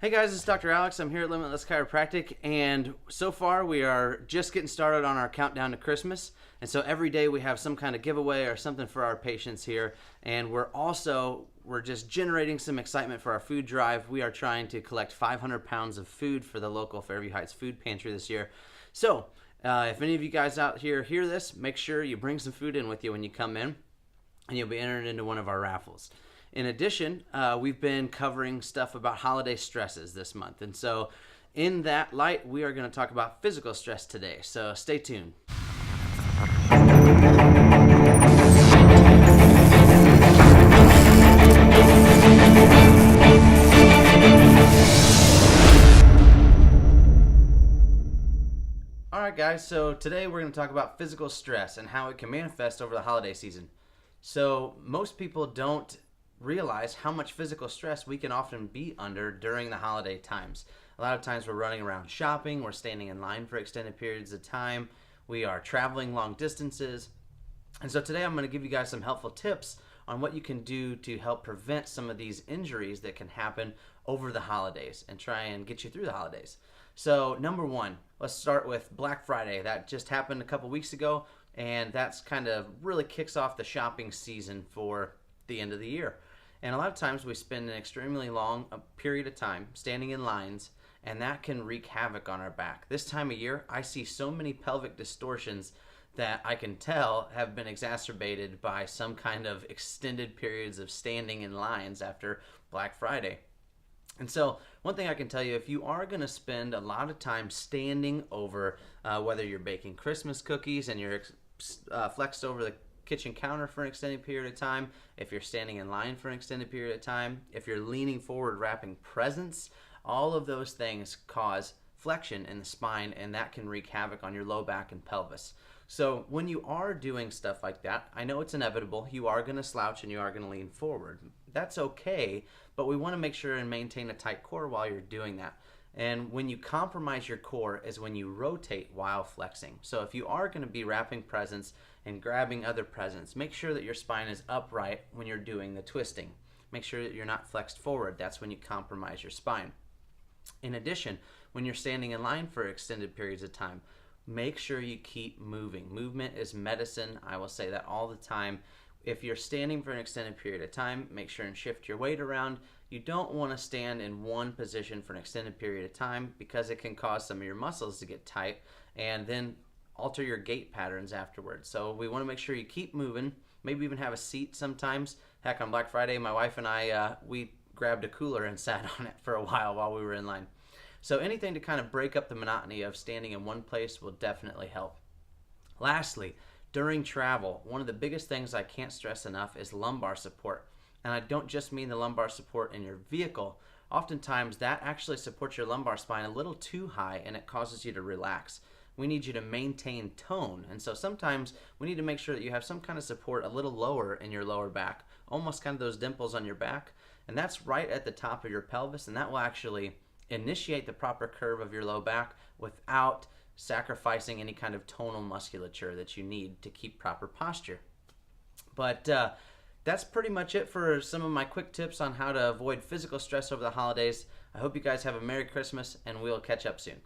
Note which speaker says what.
Speaker 1: Hey guys, it's Dr. Alex. I'm here at Limitless Chiropractic, and so far we are just getting started on our countdown to Christmas. And so every day we have some kind of giveaway or something for our patients here, and we're just generating some excitement for our food drive. We are trying to collect 500 pounds of food for the local Fairview Heights food pantry this year. So if any of you guys out here hear this, make sure you bring some food in with you when you come in, and you'll be entered into one of our raffles. In addition, we've been covering stuff about holiday stresses this month. And so in that light, we are going to talk about physical stress today. So stay tuned. All right, guys. So today we're going to talk about physical stress and how it can manifest over the holiday season. So most people don't realize how much physical stress we can often be under during the holiday times. A lot of times we're running around shopping, we're standing in line for extended periods of time, we are traveling long distances. And so today I'm going to give you guys some helpful tips on what you can do to help prevent some of these injuries that can happen over the holidays and try and get you through the holidays. So number one, let's start with Black Friday. That just happened a couple weeks ago, and that's kind of really kicks off the shopping season for the end of the year. And a lot of times we spend an extremely long period of time standing in lines, and that can wreak havoc on our back. This time of year, I see so many pelvic distortions that I can tell have been exacerbated by some kind of extended periods of standing in lines after Black Friday. And so one thing I can tell you, if you are going to spend a lot of time standing over, whether you're baking Christmas cookies and you're flexed over the kitchen counter for an extended period of time, if you're standing in line for an extended period of time, if you're leaning forward wrapping presents, all of those things cause flexion in the spine, and that can wreak havoc on your low back and pelvis. So when you are doing stuff like that, I know it's inevitable. You are going to slouch and you are going to lean forward. That's okay, but we want to make sure and maintain a tight core while you're doing that. And when you compromise your core is when you rotate while flexing. So if you are going to be wrapping presents and grabbing other presents, make sure that your spine is upright when you're doing the twisting. Make sure that you're not flexed forward. That's when you compromise your spine. In addition, when you're standing in line for extended periods of time, make sure you keep moving. Movement is medicine. I will say that all the time. If you're standing for an extended period of time, make sure and shift your weight around. You don't want to stand in one position for an extended period of time because it can cause some of your muscles to get tight and then alter your gait patterns afterwards. So we want to make sure you keep moving, maybe even have a seat sometimes. Heck, on Black Friday, my wife and I, we grabbed a cooler and sat on it for a while we were in line. So anything to kind of break up the monotony of standing in one place will definitely help. Lastly, during travel, one of the biggest things I can't stress enough is lumbar support. And I don't just mean the lumbar support in your vehicle. Oftentimes that actually supports your lumbar spine a little too high and it causes you to relax. We need you to maintain tone. And so sometimes we need to make sure that you have some kind of support a little lower in your lower back, almost kind of those dimples on your back. And that's right at the top of your pelvis, and that will actually initiate the proper curve of your low back without sacrificing any kind of tonal musculature that you need to keep proper posture. But that's pretty much it for some of my quick tips on how to avoid physical stress over the holidays. I hope you guys have a Merry Christmas, and we'll catch up soon.